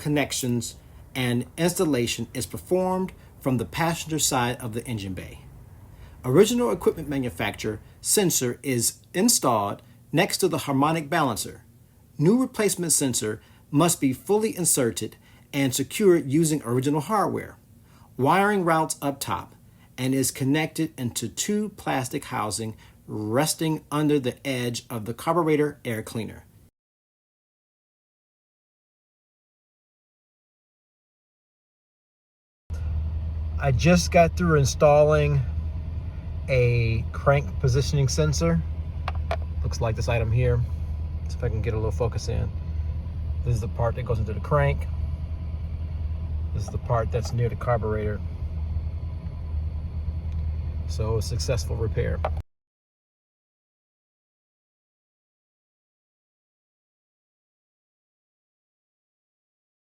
connections and installation is performed from the passenger side of the engine bay. Original equipment manufacturer sensor is installed next to the harmonic balancer. New replacement sensor must be fully inserted and secured using original hardware. Wiring routes up top and is connected into two plastic housing resting under the edge of the carburetor air cleaner. I just got through installing a crank positioning sensor. Looks like this item here. See if I can get a little focus in. This is the part that goes into the crank. This is the part that's near the carburetor. So, successful repair.